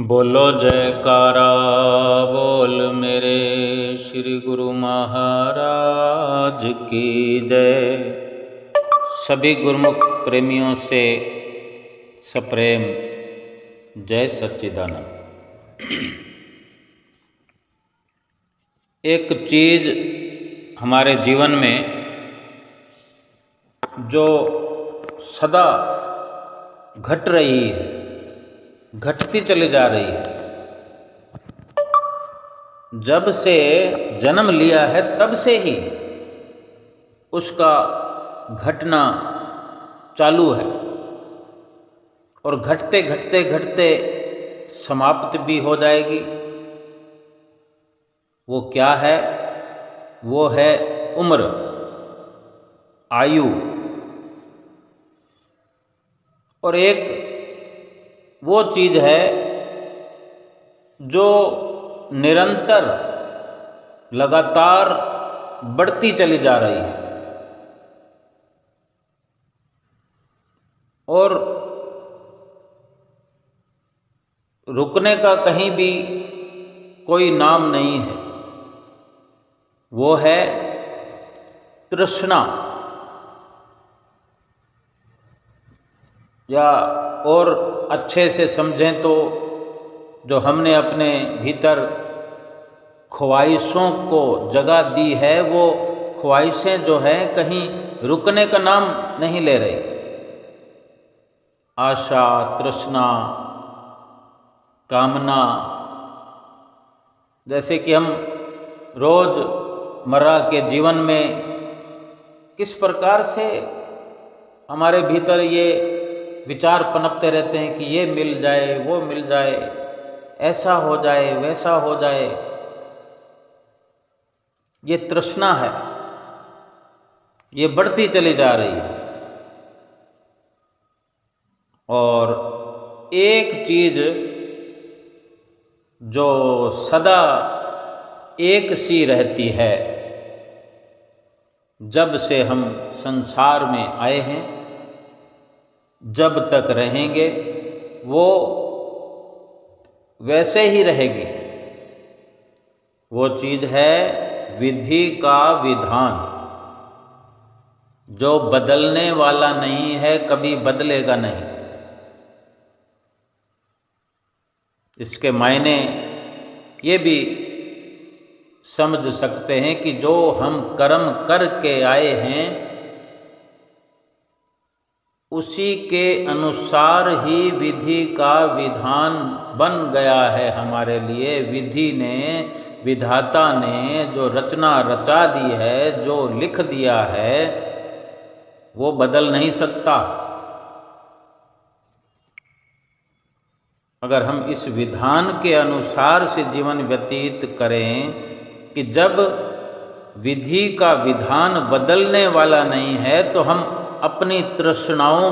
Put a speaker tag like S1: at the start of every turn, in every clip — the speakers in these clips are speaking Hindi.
S1: बोलो जयकारा बोल मेरे श्री गुरु महाराज की जय। सभी गुरुमुख प्रेमियों से सप्रेम जय सच्चिदानंद। एक चीज़ हमारे जीवन में जो सदा घट रही है, घटती चली जा रही है, जब से जन्म लिया है तब से ही उसका घटना चालू है और घटते घटते घटते समाप्त भी हो जाएगी। वो क्या है? वो है उम्र, आयु। और एक वो चीज़ है जो निरंतर लगातार बढ़ती चली जा रही है और रुकने का कहीं भी कोई नाम नहीं है। वो है तृष्णा, या और अच्छे से समझें तो जो हमने अपने भीतर ख्वाहिशों को जगह दी है, वो ख्वाहिशें जो हैं कहीं रुकने का नाम नहीं ले रही। आशा, तृष्णा, कामना, जैसे कि हम रोज़मर्रा के जीवन में किस प्रकार से हमारे भीतर ये विचार पनपते रहते हैं कि ये मिल जाए, वो मिल जाए, ऐसा हो जाए, वैसा हो जाए। ये तृष्णा है, ये बढ़ती चली जा रही है। और एक चीज़ जो सदा एक सी रहती है, जब से हम संसार में आए हैं, जब तक रहेंगे, वो वैसे ही रहेगी। वो चीज़ है विधि का विधान, जो बदलने वाला नहीं है, कभी बदलेगा नहीं। इसके मायने ये भी समझ सकते हैं कि जो हम कर्म करके आए हैं, उसी के अनुसार ही विधि का विधान बन गया है हमारे लिए। विधि ने, विधाता ने जो रचना रचा दी है, जो लिख दिया है, वो बदल नहीं सकता। अगर हम इस विधान के अनुसार से जीवन व्यतीत करें कि जब विधि का विधान बदलने वाला नहीं है, तो हम अपनी तृष्णाओं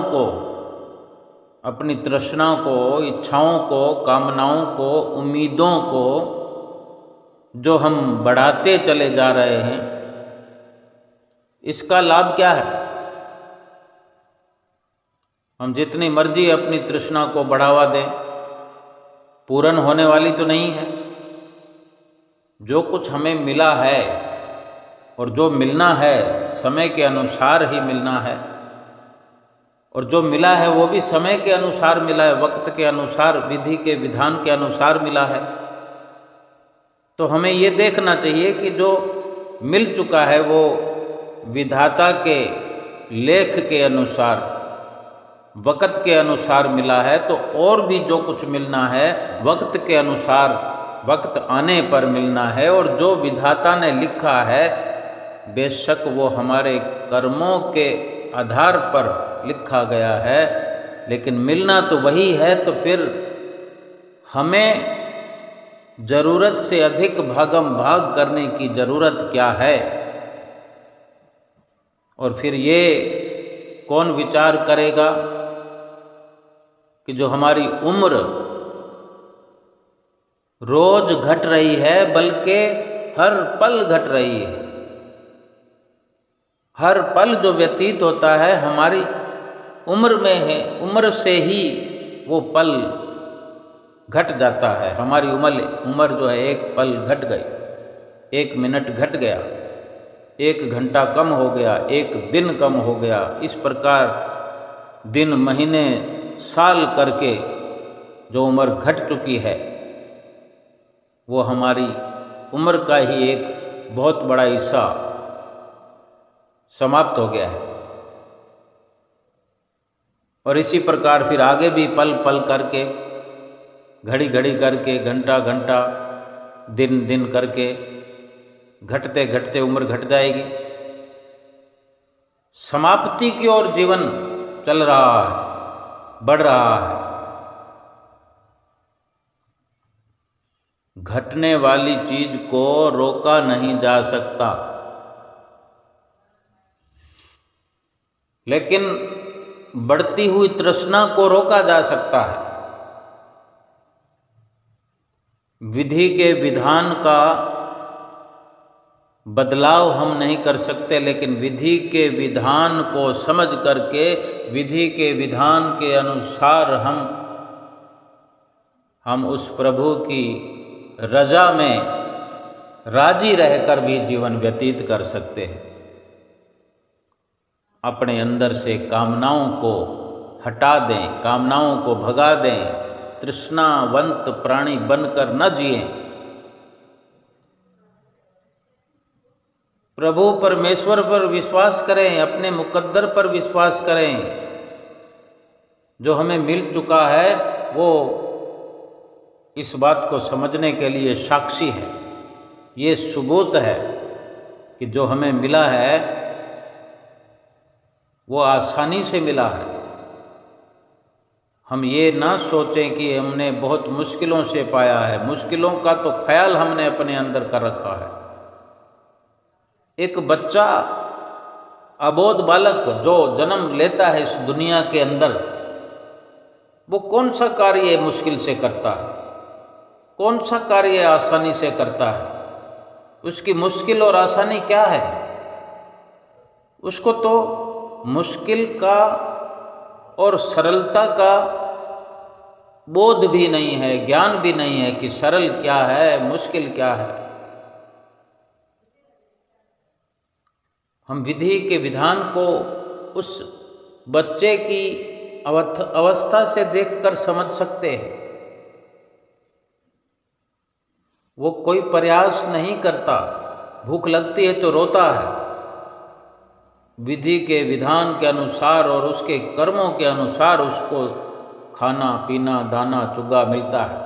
S1: को, इच्छाओं को, कामनाओं को, उम्मीदों को जो हम बढ़ाते चले जा रहे हैं, इसका लाभ क्या है? हम जितनी मर्जी अपनी तृष्णा को बढ़ावा दें, पूर्ण होने वाली तो नहीं है। जो कुछ हमें मिला है और जो मिलना है, समय के अनुसार ही मिलना है, और जो मिला है वो भी समय के अनुसार मिला है, वक्त के अनुसार, विधि के विधान के अनुसार मिला है। तो हमें ये देखना चाहिए कि जो मिल चुका है वो विधाता के लेख के अनुसार, वक्त के अनुसार मिला है। तो और भी जो कुछ मिलना है वक्त के अनुसार, वक्त आने पर मिलना है। और जो विधाता ने लिखा है, बेशक वो हमारे कर्मों के आधार पर लिखा गया है, लेकिन मिलना तो वही है। तो फिर हमें जरूरत से अधिक भागम भाग करने की जरूरत क्या है? और फिर ये कौन विचार करेगा कि जो हमारी उम्र रोज घट रही है, बल्कि हर पल घट रही है। हर पल जो व्यतीत होता है हमारी उम्र में है, उम्र से ही वो पल घट जाता है। हमारी उम्र जो है एक पल घट गई, 1 मिनट घट गया, 1 घंटा कम हो गया, 1 दिन कम हो गया। इस प्रकार दिन, महीने, साल करके जो उम्र घट चुकी है वो हमारी उम्र का ही एक बहुत बड़ा हिस्सा समाप्त हो गया है। और इसी प्रकार फिर आगे भी पल पल करके, घड़ी घड़ी करके, घंटा घंटा, दिन दिन करके घटते घटते उम्र घट जाएगी। समाप्ति की ओर जीवन चल रहा है, बढ़ रहा है। घटने वाली चीज को रोका नहीं जा सकता, लेकिन बढ़ती हुई तृष्णा को रोका जा सकता है। विधि के विधान का बदलाव हम नहीं कर सकते, लेकिन विधि के विधान को समझ करके, विधि के विधान के अनुसार हम उस प्रभु की रजा में राजी रहकर भी जीवन व्यतीत कर सकते हैं। अपने अंदर से कामनाओं को हटा दें, कामनाओं को भगा दें, तृष्णावंत प्राणी बनकर न जिएं। प्रभु परमेश्वर पर विश्वास करें, अपने मुकद्दर पर विश्वास करें। जो हमें मिल चुका है वो इस बात को समझने के लिए साक्षी है। ये सबूत है कि जो हमें मिला है वो आसानी से मिला है। हम ये ना सोचें कि हमने बहुत मुश्किलों से पाया है। मुश्किलों का तो ख्याल हमने अपने अंदर कर रखा है। एक बच्चा, अबोध बालक जो जन्म लेता है इस दुनिया के अंदर, वो कौन सा कार्य मुश्किल से करता है, कौन सा कार्य आसानी से करता है? उसकी मुश्किल और आसानी क्या है? उसको तो मुश्किल का और सरलता का बोध भी नहीं है, ज्ञान भी नहीं है कि सरल क्या है, मुश्किल क्या है। हम विधि के विधान को उस बच्चे की अवस्था से देखकर समझ सकते हैं। वो कोई प्रयास नहीं करता, भूख लगती है तो रोता है। विधि के विधान के अनुसार और उसके कर्मों के अनुसार उसको खाना पीना दाना चुगा मिलता है।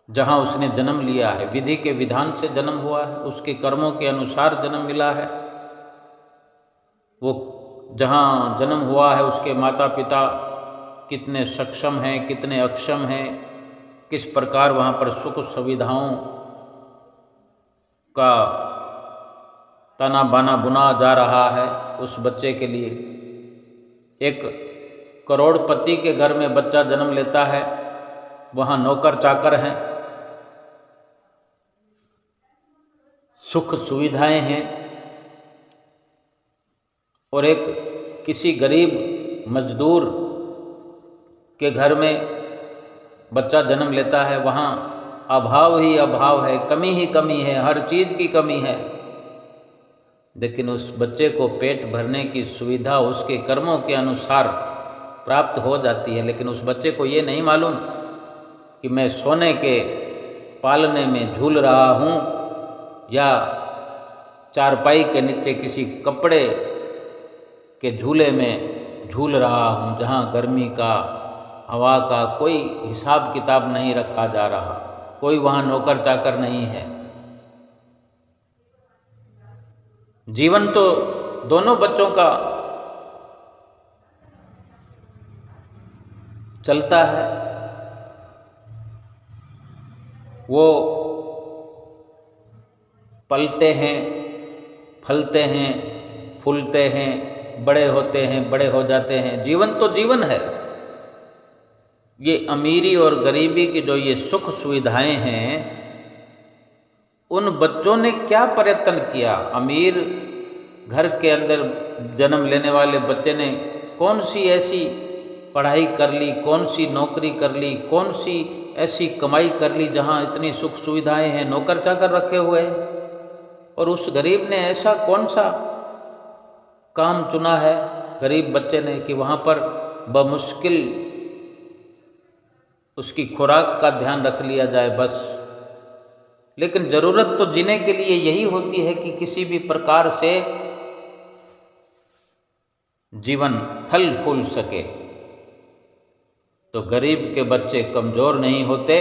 S1: जहाँ उसने जन्म लिया है, विधि के विधान से जन्म हुआ है, उसके कर्मों के अनुसार जन्म मिला है। वो जहाँ जन्म हुआ है उसके माता पिता कितने सक्षम हैं, कितने अक्षम हैं, किस प्रकार वहाँ पर सुख सुविधाओं का ताना बाना बुना जा रहा है उस बच्चे के लिए। एक करोड़पति के घर में बच्चा जन्म लेता है, वहाँ नौकर चाकर हैं, सुख सुविधाएं हैं। और एक किसी गरीब मजदूर के घर में बच्चा जन्म लेता है, वहाँ अभाव ही अभाव है, कमी ही कमी है, हर चीज़ की कमी है। लेकिन उस बच्चे को पेट भरने की सुविधा उसके कर्मों के अनुसार प्राप्त हो जाती है। लेकिन उस बच्चे को ये नहीं मालूम कि मैं सोने के पालने में झूल रहा हूँ या चारपाई के नीचे किसी कपड़े के झूले में झूल रहा हूँ, जहाँ गर्मी का, हवा का कोई हिसाब किताब नहीं रखा जा रहा, कोई वहाँ नौकर चाकर नहीं है। जीवन तो दोनों बच्चों का चलता है। वो पलते हैं, फलते हैं, फूलते हैं, बड़े होते हैं, बड़े हो जाते हैं। जीवन तो जीवन है। ये अमीरी और गरीबी की जो ये सुख सुविधाएं हैं, उन बच्चों ने क्या प्रयत्न किया? अमीर घर के अंदर जन्म लेने वाले बच्चे ने कौन सी ऐसी पढ़ाई कर ली, कौन सी नौकरी कर ली, कौन सी ऐसी कमाई कर ली जहाँ इतनी सुख सुविधाएं हैं, नौकर चाकर रखे हुए हैं, और उस गरीब ने ऐसा कौन सा काम चुना है गरीब बच्चे ने कि वहाँ पर बमुश्किल उसकी खुराक का ध्यान रख लिया जाए बस। लेकिन ज़रूरत तो जीने के लिए यही होती है कि किसी भी प्रकार से जीवन फल फूल सके। तो गरीब के बच्चे कमज़ोर नहीं होते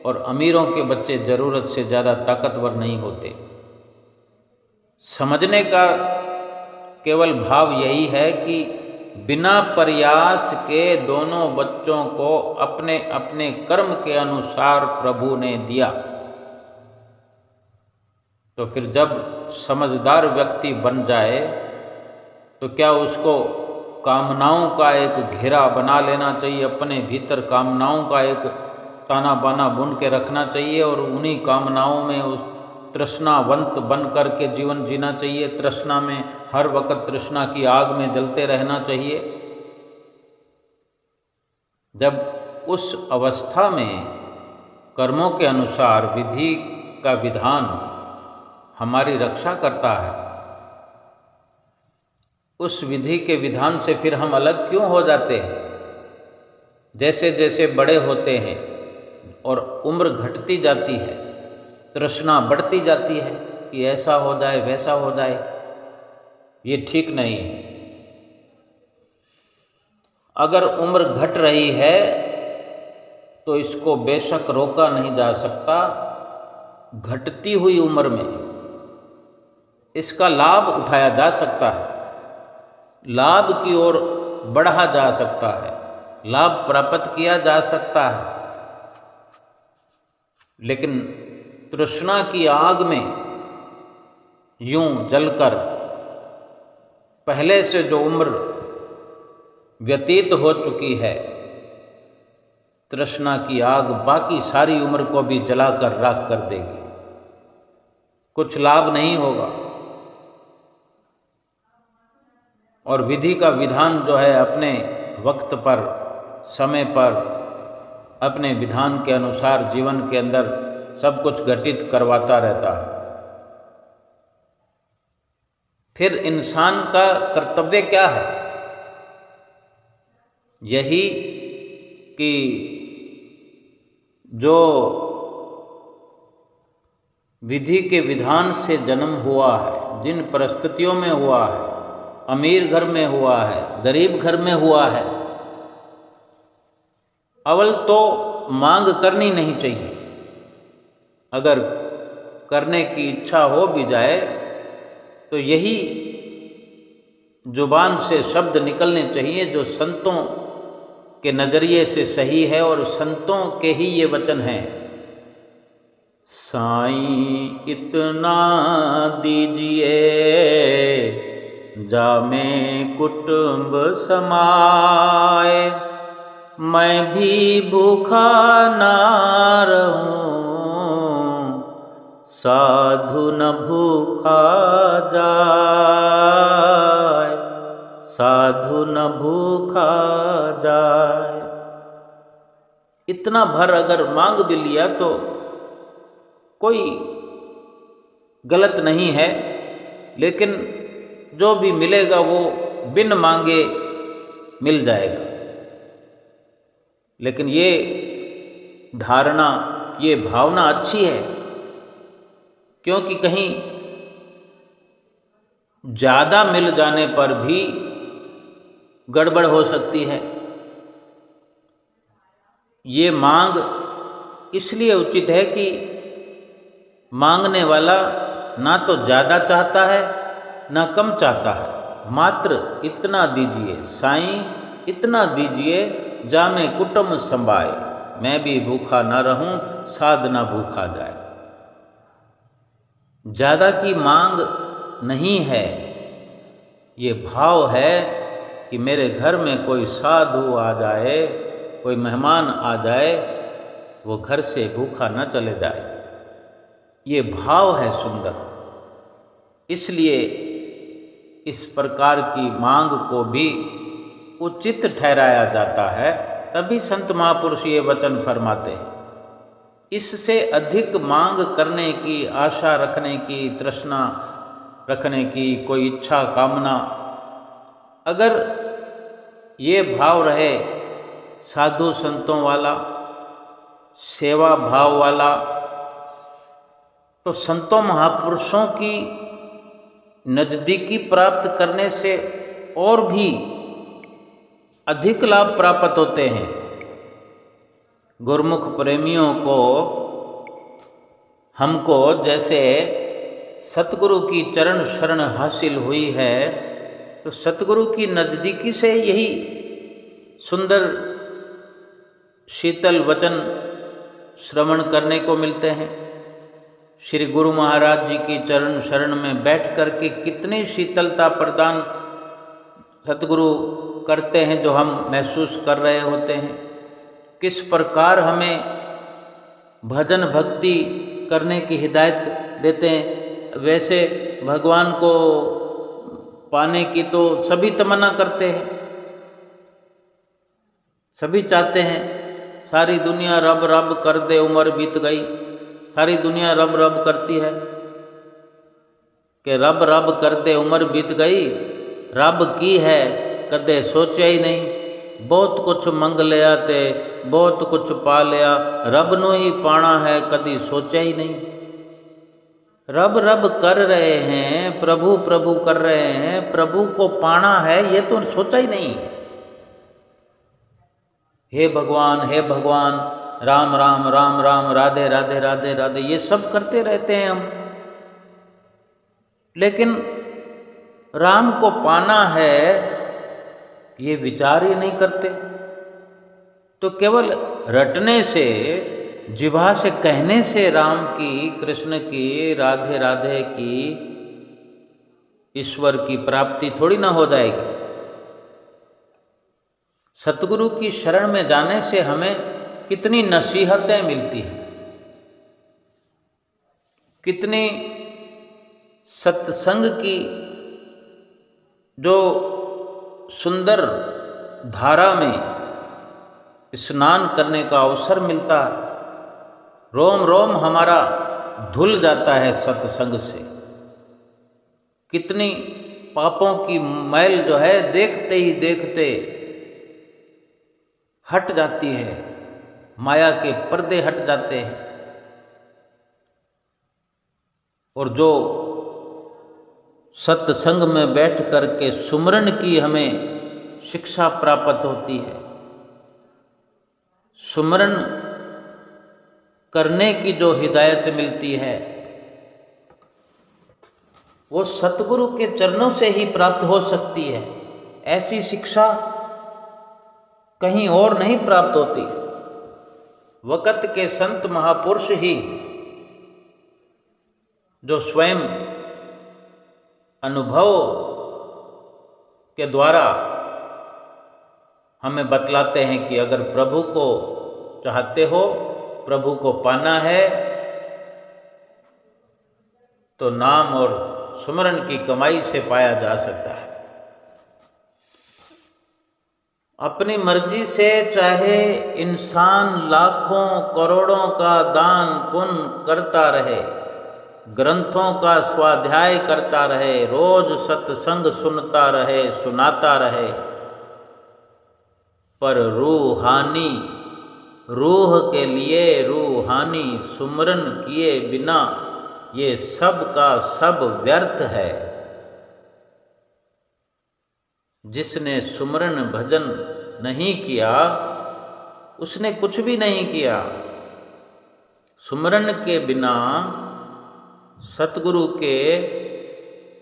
S1: और अमीरों के बच्चे ज़रूरत से ज़्यादा ताकतवर नहीं होते। समझने का केवल भाव यही है कि बिना प्रयास के दोनों बच्चों को अपने अपने कर्म के अनुसार प्रभु ने दिया। तो फिर जब समझदार व्यक्ति बन जाए तो क्या उसको कामनाओं का एक घेरा बना लेना चाहिए, अपने भीतर कामनाओं का एक ताना बाना बुन के रखना चाहिए और उन्हीं कामनाओं में उस तृष्णावंत बन कर के जीवन जीना चाहिए, तृष्णा में हर वक्त तृष्णा की आग में जलते रहना चाहिए। जब उस अवस्था में कर्मों के अनुसार विधि का विधान हमारी रक्षा करता है, उस विधि के विधान से फिर हम अलग क्यों हो जाते हैं? जैसे जैसे बड़े होते हैं और उम्र घटती जाती है, तृष्णा बढ़ती जाती है कि ऐसा हो जाए वैसा हो जाए, ये ठीक नहीं है। अगर उम्र घट रही है तो इसको बेशक रोका नहीं जा सकता। घटती हुई उम्र में इसका लाभ उठाया जा सकता है, लाभ की ओर बढ़ा जा सकता है, लाभ प्राप्त किया जा सकता है। लेकिन तृष्णा की आग में यूं जलकर पहले से जो उम्र व्यतीत हो चुकी है, तृष्णा की आग बाकी सारी उम्र को भी जलाकर राख कर देगी, कुछ लाभ नहीं होगा। और विधि का विधान जो है अपने वक्त पर, समय पर, अपने विधान के अनुसार जीवन के अंदर सब कुछ घटित करवाता रहता है। फिर इंसान का कर्तव्य क्या है? यही कि जो विधि के विधान से जन्म हुआ है, जिन परिस्थितियों में हुआ है, अमीर घर में हुआ है, गरीब घर में हुआ है, अव्वल तो मांग करनी नहीं चाहिए। अगर करने की इच्छा हो भी जाए तो यही जुबान से शब्द निकलने चाहिए जो संतों के नज़रिए से सही है, और संतों के ही ये वचन हैं, साईं इतना दीजिए जामे कुटुंब समाए, मैं भी भूखा ना रहूं, साधु न भूखा जाए, साधु न भूखा जाए। इतना भर अगर मांग भी लिया तो कोई गलत नहीं है, लेकिन जो भी मिलेगा वो बिन मांगे मिल जाएगा। लेकिन ये धारणा, ये भावना अच्छी है, क्योंकि कहीं ज़्यादा मिल जाने पर भी गड़बड़ हो सकती है। ये मांग इसलिए उचित है कि मांगने वाला ना तो ज़्यादा चाहता है ना कम चाहता है, मात्र इतना दीजिए साईं, इतना दीजिए जामे कुटुंब संभाए, मैं भी भूखा ना रहूं, साध ना भूखा जाए। ज़्यादा की मांग नहीं है, ये भाव है कि मेरे घर में कोई साधु आ जाए, कोई मेहमान आ जाए, वो घर से भूखा न चले जाए। ये भाव है सुंदर। इसलिए इस प्रकार की मांग को भी उचित ठहराया जाता है, तभी संत महापुरुष ये वचन फरमाते हैं। इससे अधिक मांग करने की, आशा रखने की, तृष्णा रखने की कोई इच्छा कामना, अगर ये भाव रहे साधु संतों वाला, सेवा भाव वाला, तो संतों महापुरुषों की नज़दीकी प्राप्त करने से और भी अधिक लाभ प्राप्त होते हैं। गुरुमुख प्रेमियों को, हमको जैसे सतगुरु की चरण शरण हासिल हुई है, तो सतगुरु की नज़दीकी से यही सुंदर शीतल वचन श्रवण करने को मिलते हैं। श्री गुरु महाराज जी की चरण शरण में बैठ कर के कितनी शीतलता प्रदान सतगुरु करते हैं, जो हम महसूस कर रहे होते हैं। किस प्रकार हमें भजन भक्ति करने की हिदायत देते हैं। वैसे भगवान को पाने की तो सभी तमन्ना करते हैं, सभी चाहते हैं। सारी दुनिया रब रब कर दे उम्र बीत गई, सारी दुनिया रब रब करती है कि रब रब कर दे उम्र बीत गई। रब की है कदे सोचा ही नहीं, बहुत कुछ मंग लिया ते बहुत कुछ पा लिया, रब नू ही पाना है कदी सोचा ही नहीं। रब रब कर रहे हैं, प्रभु प्रभु कर रहे हैं, प्रभु को पाना है ये तो सोचा ही नहीं। हे भगवान, राम राम राम राम, राधे राधे राधे राधे, ये सब करते रहते हैं हम, लेकिन राम को पाना है ये विचार ही नहीं करते। तो केवल रटने से, जिभा से कहने से राम की, कृष्ण की, राधे राधे की, ईश्वर की प्राप्ति थोड़ी ना हो जाएगी। सतगुरु की शरण में जाने से हमें कितनी नसीहतें मिलती हैं, कितनी सत्संग की जो सुंदर धारा में स्नान करने का अवसर मिलता है। रोम रोम हमारा धुल जाता है सत्संग से। कितनी पापों की मैल जो है देखते ही देखते हट जाती है, माया के पर्दे हट जाते हैं, और जो सत्संग में बैठ करके सुमरन की हमें शिक्षा प्राप्त होती है, सुमरन करने की जो हिदायत मिलती है, वो सतगुरु के चरणों से ही प्राप्त हो सकती है। ऐसी शिक्षा कहीं और नहीं प्राप्त होती। वक़्त के संत महापुरुष ही जो स्वयं अनुभव के द्वारा हमें बतलाते हैं कि अगर प्रभु को चाहते हो, प्रभु को पाना है, तो नाम और सुमरन की कमाई से पाया जा सकता है। अपनी मर्जी से चाहे इंसान लाखों करोड़ों का दान पुण्य करता रहे, ग्रंथों का स्वाध्याय करता रहे, रोज सत्संग सुनता रहे, सुनाता रहे, पर रूहानी, रूह के लिए रूहानी सुमरन किए बिना ये सब का सब व्यर्थ है। जिसने सुमरन भजन नहीं किया उसने कुछ भी नहीं किया। सुमरन के बिना सतगुरु के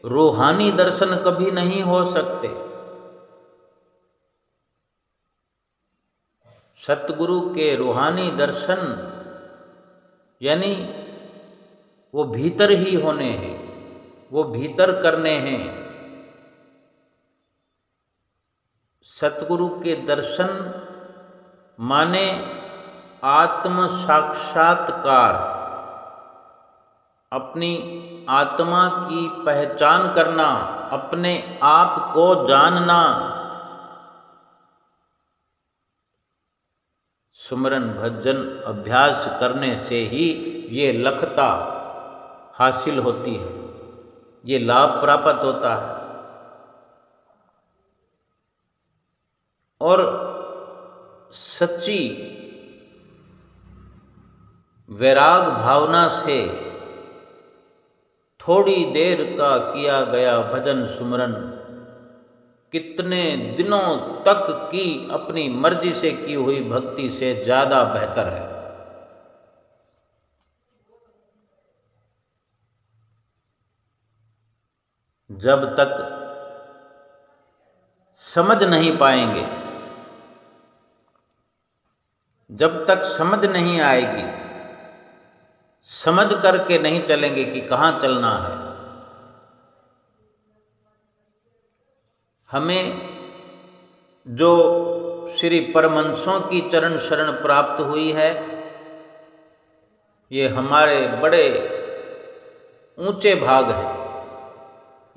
S1: रूहानी दर्शन कभी नहीं हो सकते। सतगुरु के रूहानी दर्शन यानी वो भीतर ही होने हैं, वो भीतर करने हैं। सतगुरु के दर्शन माने आत्म साक्षात्कार, अपनी आत्मा की पहचान करना, अपने आप को जानना, सुमरन भजन अभ्यास करने से ही ये लखता हासिल होती है, ये लाभ प्राप्त होता है। और सच्ची वैराग भावना से थोड़ी देर का किया गया भजन सुमरन कितने दिनों तक की अपनी मर्जी से की हुई भक्ति से ज्यादा बेहतर है। जब तक समझ नहीं पाएंगे, जब तक समझ नहीं आएगी, समझ करके नहीं चलेंगे कि कहाँ चलना है। हमें जो श्री परमहंसों की चरण शरण प्राप्त हुई है, ये हमारे बड़े ऊंचे भाग हैं,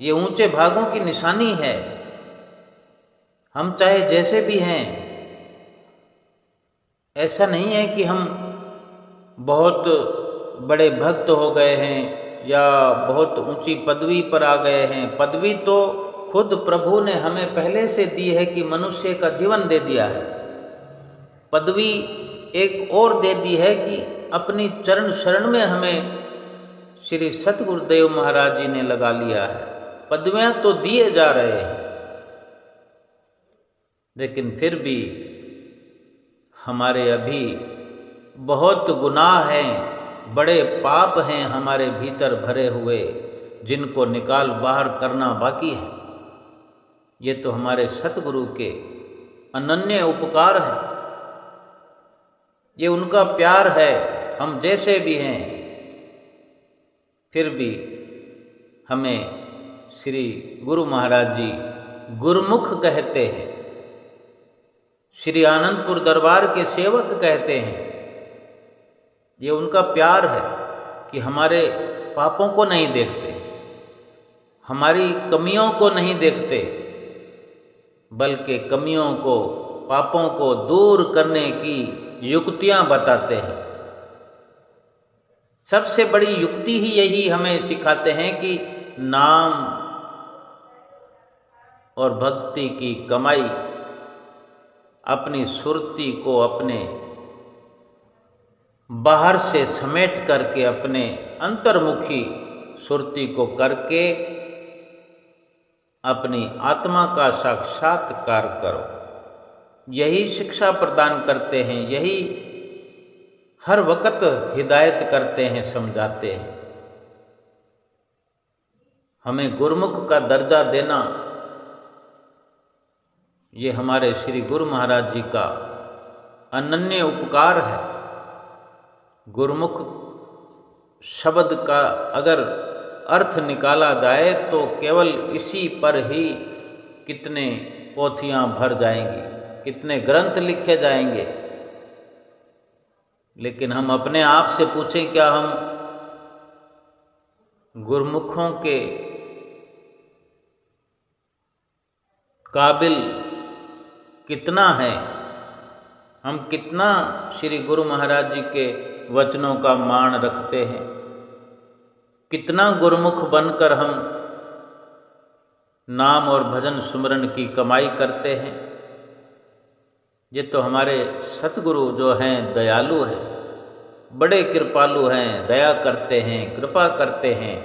S1: ये ऊंचे भागों की निशानी है। हम चाहे जैसे भी हैं, ऐसा नहीं है कि हम बहुत बड़े भक्त हो गए हैं या बहुत ऊंची पदवी पर आ गए हैं। पदवी तो खुद प्रभु ने हमें पहले से दी है कि मनुष्य का जीवन दे दिया है। पदवी एक और दे दी है कि अपनी चरण शरण में हमें श्री सतगुरुदेव महाराज जी ने लगा लिया है। पदवियां तो दिए जा रहे हैं, लेकिन फिर भी हमारे अभी बहुत गुनाह हैं, बड़े पाप हैं हमारे भीतर भरे हुए, जिनको निकाल बाहर करना बाकी है। ये तो हमारे सतगुरु के अनन्य उपकार है, ये उनका प्यार है। हम जैसे भी हैं, फिर भी हमें श्री गुरु महाराज जी गुरुमुख कहते हैं, श्री आनंदपुर दरबार के सेवक कहते हैं। ये उनका प्यार है कि हमारे पापों को नहीं देखते, हमारी कमियों को नहीं देखते, बल्कि कमियों को, पापों को दूर करने की युक्तियां बताते हैं। सबसे बड़ी युक्ति ही यही हमें सिखाते हैं कि नाम और भक्ति की कमाई, अपनी सुरती को अपने बाहर से समेट करके अपने अंतर्मुखी सुरती को करके अपनी आत्मा का साक्षात्कार करो। यही शिक्षा प्रदान करते हैं, यही हर वक्त हिदायत करते हैं, समझाते हैं। हमें गुरुमुख का दर्जा देना, ये हमारे श्री गुरु महाराज जी का अनन्य उपकार है। गुरुमुख शब्द का अगर अर्थ निकाला जाए तो केवल इसी पर ही कितने पोथियां भर जाएंगी, कितने ग्रंथ लिखे जाएंगे। लेकिन हम अपने आप से पूछें, क्या हम गुरुमुखों के काबिल कितना है? हम कितना श्री गुरु महाराज जी के वचनों का मान रखते हैं? कितना गुरुमुख बनकर हम नाम और भजन सुमरन की कमाई करते हैं? ये तो हमारे सतगुरु जो हैं दयालु हैं, बड़े कृपालु हैं, दया करते हैं, कृपा करते हैं।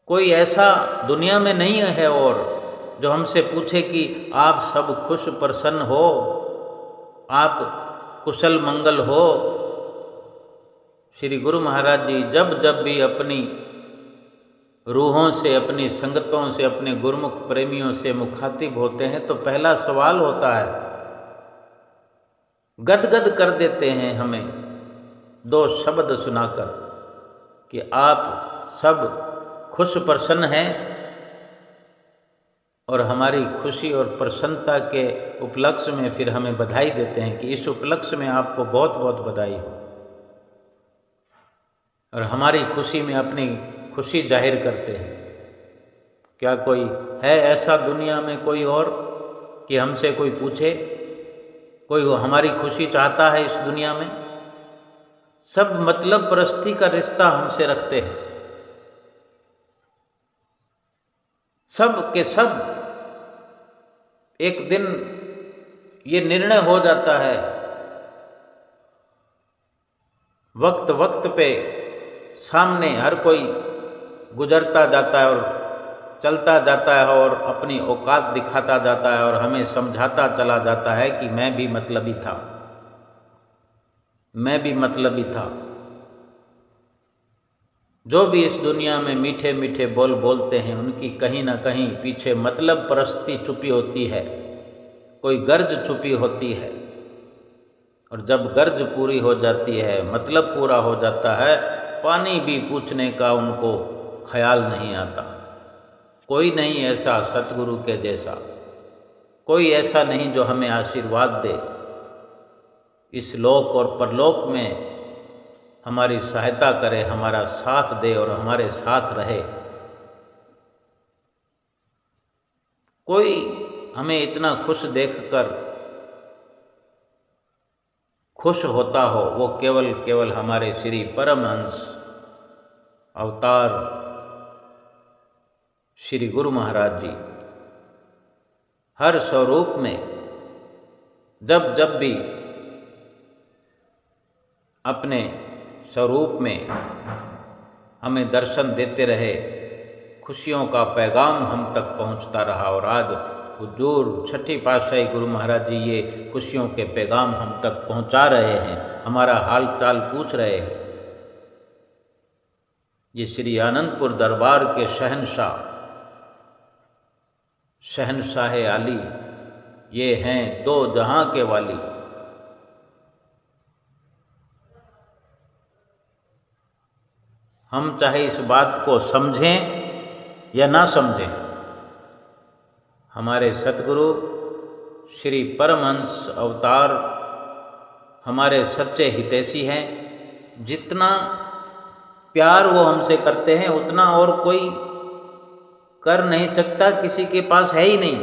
S1: कोई ऐसा दुनिया में नहीं है और जो हमसे पूछे कि आप सब खुश प्रसन्न हो, आप कुशल मंगल हो। श्री गुरु महाराज जी जब जब भी अपनी रूहों से, अपनी संगतों से, अपने गुरुमुख प्रेमियों से मुखातिब होते हैं तो पहला सवाल होता है, गदगद कर देते हैं हमें दो शब्द सुनाकर कि आप सब खुश प्रसन्न हैं। और हमारी खुशी और प्रसन्नता के उपलक्ष्य में फिर हमें बधाई देते हैं कि इस उपलक्ष्य में आपको बहुत बहुत बधाई हो। और हमारी खुशी में अपनी खुशी जाहिर करते हैं। क्या कोई है ऐसा दुनिया में कोई और कि हमसे कोई पूछे कोई वो हमारी खुशी चाहता है इस दुनिया में? सब मतलब परस्ती का रिश्ता हमसे रखते हैं। सब के सब एक दिन ये निर्णय हो जाता है, वक्त वक्त पे सामने हर कोई गुजरता जाता है और चलता जाता है और अपनी औकात दिखाता जाता है और हमें समझाता चला जाता है कि मैं भी मतलबी था, मैं भी मतलबी था। जो भी इस दुनिया में मीठे मीठे बोल बोलते हैं, उनकी कहीं ना कहीं पीछे मतलब परस्ती छुपी होती है, कोई गर्ज छुपी होती है। और जब गर्ज पूरी हो जाती है, मतलब पूरा हो जाता है, पानी भी पूछने का उनको ख्याल नहीं आता। कोई नहीं ऐसा सतगुरु के जैसा, कोई ऐसा नहीं जो हमें आशीर्वाद दे, इस लोक और परलोक में हमारी सहायता करे, हमारा साथ दे और हमारे साथ रहे। कोई हमें इतना खुश देखकर खुश होता हो, वो केवल केवल हमारे श्री परमहंस अवतार श्री गुरु महाराज जी। हर स्वरूप में जब जब भी अपने स्वरूप में हमें दर्शन देते रहे, खुशियों का पैगाम हम तक पहुंचता रहा। और आज हुजूर छठी पातशाही गुरु महाराज जी ये खुशियों के पैगाम हम तक पहुंचा रहे हैं, हमारा हाल चाल पूछ रहे हैं। ये श्री आनंदपुर दरबार के शहंशाह आली, ये हैं दो जहां के वाली। हम चाहे इस बात को समझें या ना समझें, हमारे सतगुरु श्री परमहंस अवतार हमारे सच्चे हितैषी हैं। जितना प्यार वो हमसे करते हैं उतना और कोई कर नहीं सकता, किसी के पास है ही नहीं।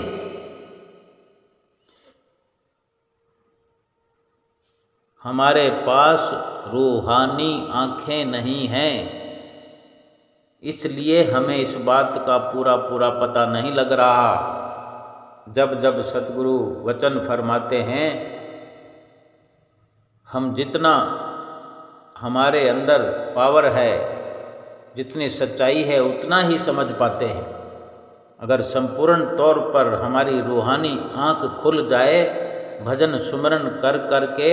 S1: हमारे पास रूहानी आंखें नहीं हैं, इसलिए हमें इस बात का पूरा पूरा पता नहीं लग रहा। जब जब सतगुरु वचन फरमाते हैं, हम जितना हमारे अंदर पावर है, जितनी सच्चाई है, उतना ही समझ पाते हैं। अगर संपूर्ण तौर पर हमारी रूहानी आँख खुल जाए भजन सुमरन कर कर के,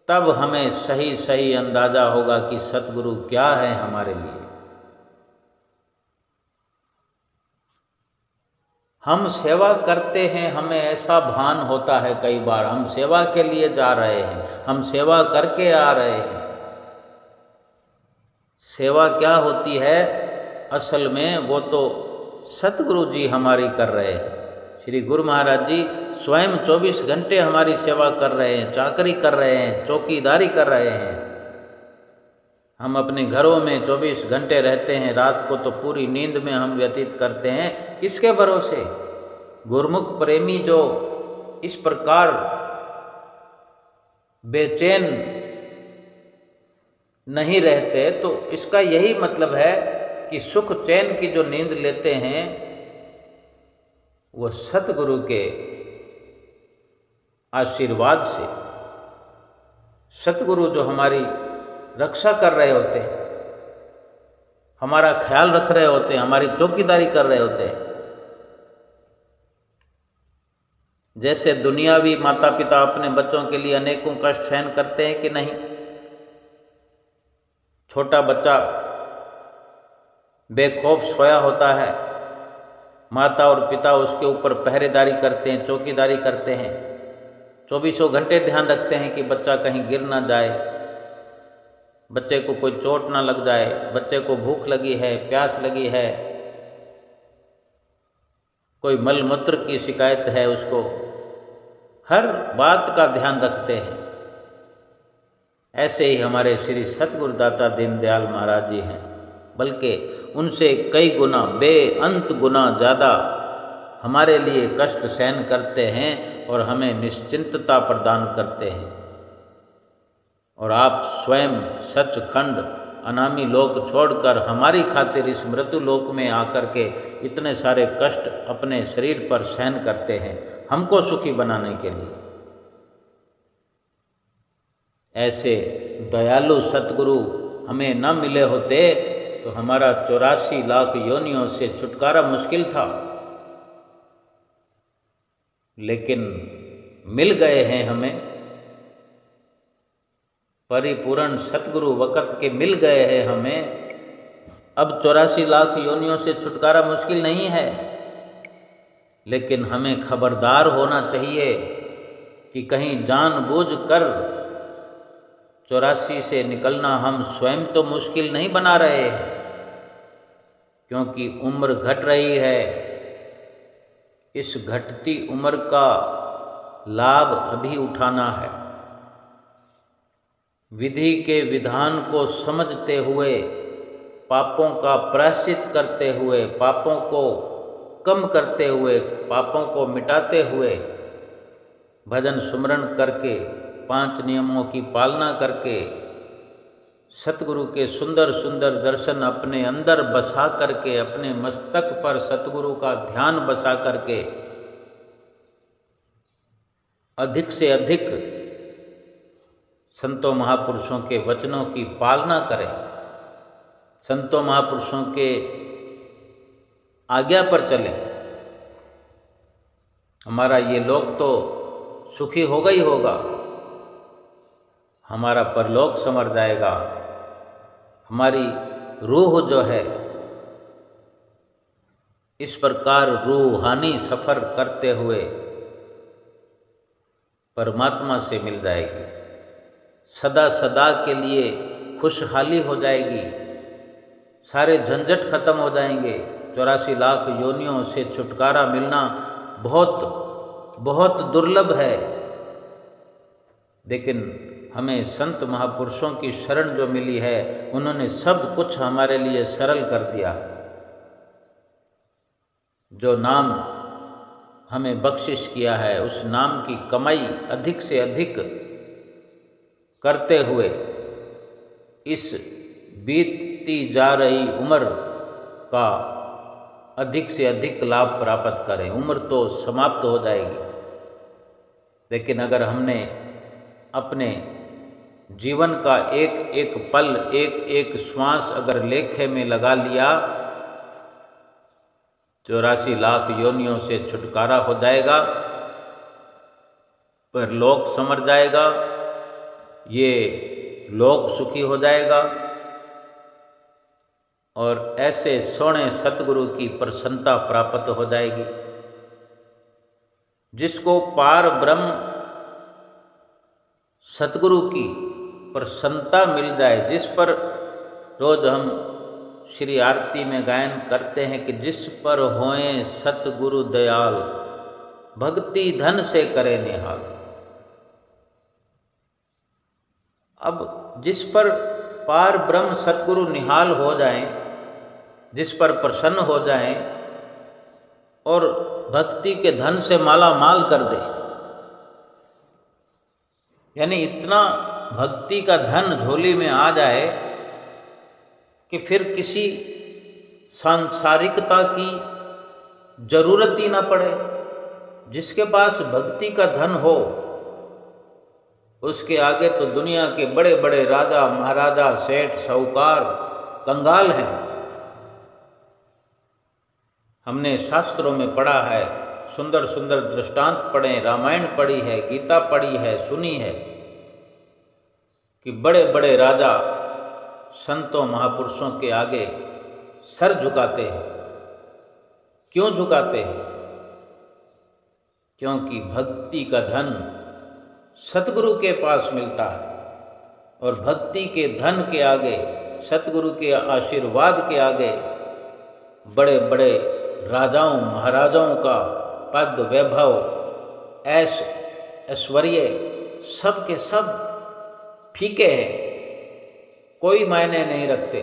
S1: तब हमें सही सही अंदाज़ा होगा कि सतगुरु क्या है हमारे लिए। हम सेवा करते हैं, हमें ऐसा भान होता है कई बार हम सेवा के लिए जा रहे हैं, हम सेवा करके आ रहे हैं। सेवा क्या होती है असल में, वो तो सतगुरु जी हमारी कर रहे हैं। श्री गुरु महाराज जी स्वयं 24 घंटे हमारी सेवा कर रहे हैं, चाकरी कर रहे हैं, चौकीदारी कर रहे हैं। हम अपने घरों में 24 घंटे रहते हैं, रात को तो पूरी नींद में हम व्यतीत करते हैं। किसके भरोसे? गुरमुख प्रेमी जो इस प्रकार बेचैन नहीं रहते, तो इसका यही मतलब है कि सुख चैन की जो नींद लेते हैं वो सतगुरु के आशीर्वाद से, सतगुरु जो हमारी रक्षा कर रहे होते हैं, हमारा ख्याल रख रहे होते हैं, हमारी चौकीदारी कर रहे होते हैं। जैसे दुनियावी माता पिता अपने बच्चों के लिए अनेकों कष्ट सहन करते हैं कि नहीं। छोटा बच्चा बेखौफ सोया होता है, माता और पिता उसके ऊपर पहरेदारी करते हैं, चौकीदारी करते हैं, 24 घंटे ध्यान रखते हैं कि बच्चा कहीं गिर ना जाए, बच्चे को कोई चोट ना लग जाए, बच्चे को भूख लगी है, प्यास लगी है, कोई मल मूत्र की शिकायत है, उसको हर बात का ध्यान रखते हैं। ऐसे ही हमारे श्री सतगुरुदाता दीनदयाल महाराज जी हैं, बल्कि उनसे कई गुना बेअंत गुना ज़्यादा हमारे लिए कष्ट सहन करते हैं और हमें निश्चिंतता प्रदान करते हैं। और आप स्वयं सचखंड अनामी लोक छोड़कर हमारी खातिर इस मृत्यु लोक में आकर के इतने सारे कष्ट अपने शरीर पर सहन करते हैं हमको सुखी बनाने के लिए। ऐसे दयालु सतगुरु हमें न मिले होते तो हमारा 84 लाख योनियों से छुटकारा मुश्किल था, लेकिन मिल गए हैं हमें। परिपूर्ण सतगुरु वक़्त के मिल गए हैं हमें। अब 84 लाख योनियों से छुटकारा मुश्किल नहीं है, लेकिन हमें खबरदार होना चाहिए कि कहीं जानबूझकर 84 से निकलना हम स्वयं तो मुश्किल नहीं बना रहे हैं, क्योंकि उम्र घट रही है। इस घटती उम्र का लाभ अभी उठाना है। विधि के विधान को समझते हुए, पापों का प्रायश्चित करते हुए, पापों को कम करते हुए, पापों को मिटाते हुए, भजन सुमरण करके, 5 नियमों की पालना करके, सतगुरु के सुंदर सुंदर दर्शन अपने अंदर बसा करके, अपने मस्तक पर सतगुरु का ध्यान बसा करके अधिक से अधिक संतों महापुरुषों के वचनों की पालना करें, संतों महापुरुषों के आज्ञा पर चलें। हमारा ये लोक तो सुखी होगा ही होगा, हमारा परलोक संवर जाएगा। हमारी रूह जो है इस प्रकार रूहानी सफ़र करते हुए परमात्मा से मिल जाएगी, सदा सदा के लिए खुशहाली हो जाएगी, सारे झंझट खत्म हो जाएंगे। 84 लाख योनियों से छुटकारा मिलना बहुत बहुत दुर्लभ है, लेकिन हमें संत महापुरुषों की शरण जो मिली है, उन्होंने सब कुछ हमारे लिए सरल कर दिया। जो नाम हमें बख्शिश किया है, उस नाम की कमाई अधिक से अधिक करते हुए इस बीतती जा रही उम्र का अधिक से अधिक लाभ प्राप्त करें। उम्र तो समाप्त हो जाएगी, लेकिन अगर हमने अपने जीवन का एक एक पल, एक एक श्वास अगर लेखे में लगा लिया, 84 लाख योनियों से छुटकारा हो जाएगा, परलोक संवर जाएगा, ये लोक सुखी हो जाएगा और ऐसे सोने सतगुरु की प्रसन्नता प्राप्त हो जाएगी। जिसको पार ब्रह्म सतगुरु की प्रसन्नता मिल जाए, जिस पर रोज हम श्री आरती में गायन करते हैं कि जिस पर होए सतगुरु दयाल, भक्ति धन से करे निहाल। अब जिस पर पार ब्रह्म सतगुरु निहाल हो जाएं, जिस पर प्रसन्न हो जाएं और भक्ति के धन से माला माल कर दे, यानी इतना भक्ति का धन झोली में आ जाए कि फिर किसी सांसारिकता की जरूरत ही ना पड़े। जिसके पास भक्ति का धन हो, उसके आगे तो दुनिया के बड़े बड़े राजा महाराजा, सेठ साहूकार कंगाल हैं। हमने शास्त्रों में पढ़ा है, सुंदर सुंदर दृष्टांत पढ़े, रामायण पढ़ी है, गीता पढ़ी है, सुनी है कि बड़े बड़े राजा संतों महापुरुषों के आगे सर झुकाते हैं। क्यों झुकाते हैं? क्योंकि भक्ति का धन सतगुरु के पास मिलता है और भक्ति के धन के आगे, सतगुरु के आशीर्वाद के आगे बड़े बड़े राजाओं महाराजाओं का पद वैभव, ऐश ऐश्वर्य सब के सब फीके हैं, कोई मायने नहीं रखते।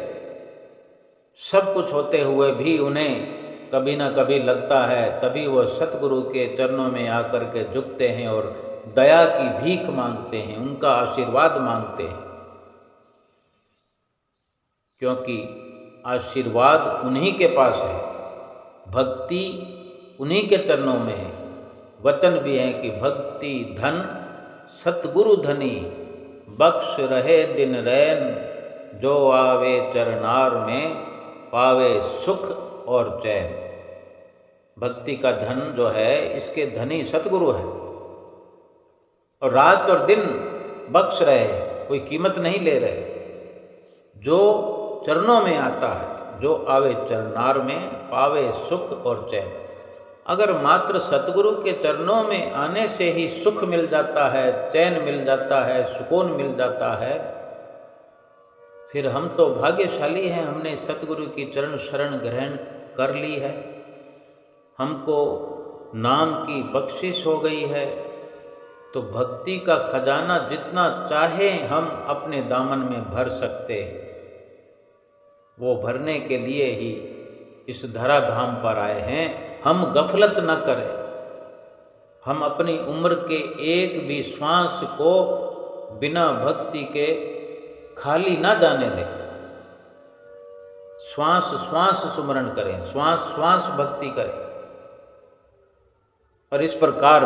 S1: सब कुछ होते हुए भी उन्हें कभी ना कभी लगता है, तभी वो सतगुरु के चरणों में आकर के झुकते हैं और दया की भीख मांगते हैं, उनका आशीर्वाद मांगते हैं, क्योंकि आशीर्वाद उन्हीं के पास है, भक्ति उन्हीं के चरणों में है। वचन भी है कि भक्ति धन सतगुरु धनी, बख्श रहे दिन रैन, जो आवे चरनार में पावे सुख और चैन। भक्ति का धन जो है, इसके धनी सतगुरु है, और रात और दिन बख्श रहे, कोई कीमत नहीं ले रहे। जो चरणों में आता है, जो आवे चरनार में पावे सुख और चैन। अगर मात्र सतगुरु के चरणों में आने से ही सुख मिल जाता है, चैन मिल जाता है, सुकून मिल जाता है, फिर हम तो भाग्यशाली हैं, हमने सतगुरु की चरण शरण ग्रहण कर ली है, हमको नाम की बख्शिश हो गई है। तो भक्ति का खजाना जितना चाहे हम अपने दामन में भर सकते हैं। वो भरने के लिए ही इस धराधाम पर आए हैं। हम गफलत न करें, हम अपनी उम्र के एक भी श्वास को बिना भक्ति के खाली ना जाने दें। श्वास श्वास सुमरण करें, श्वास श्वास भक्ति करें। और इस प्रकार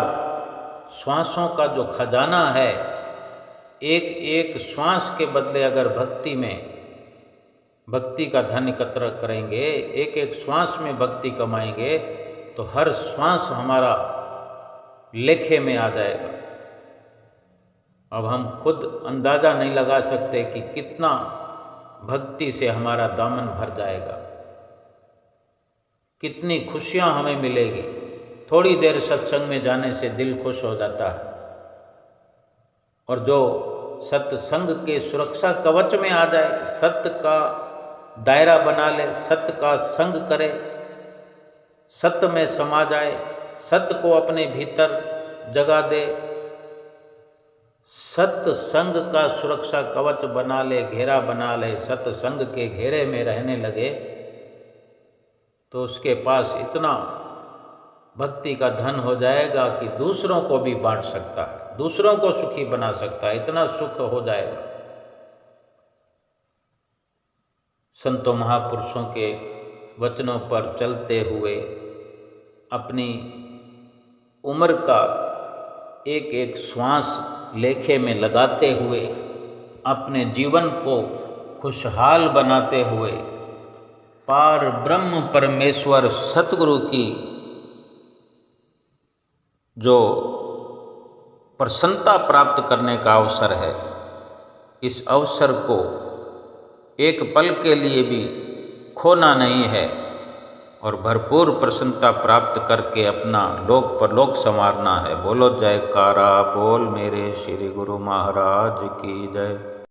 S1: श्वासों का जो खजाना है, एक एक श्वास के बदले अगर भक्ति में भक्ति का धन एकत्र करेंगे, एक एक श्वास में भक्ति कमाएंगे, तो हर श्वास हमारा लेखे में आ जाएगा। अब हम खुद अंदाज़ा नहीं लगा सकते कि कितना भक्ति से हमारा दामन भर जाएगा, कितनी खुशियाँ हमें मिलेगी। थोड़ी देर सत्संग में जाने से दिल खुश हो जाता है, और जो सत्संग के सुरक्षा कवच में आ जाए, सत्य का दायरा बना ले, सत्य का संग करे, सत्य में समा जाए, सत्य को अपने भीतर जगा दे, सत्य संग का सुरक्षा कवच बना ले, घेरा बना ले, सत्य संग के घेरे में रहने लगे, तो उसके पास इतना भक्ति का धन हो जाएगा कि दूसरों को भी बांट सकता है, दूसरों को सुखी बना सकता है, इतना सुख हो जाएगा। संतों महापुरुषों के वचनों पर चलते हुए, अपनी उम्र का एक एक श्वास लेखे में लगाते हुए, अपने जीवन को खुशहाल बनाते हुए, पार ब्रह्म परमेश्वर सतगुरु की जो प्रसन्नता प्राप्त करने का अवसर है, इस अवसर को एक पल के लिए भी खोना नहीं है, और भरपूर प्रसन्नता प्राप्त करके अपना लोक परलोक संवारना है। बोलो जयकारा बोल मेरे श्री गुरु महाराज की जय।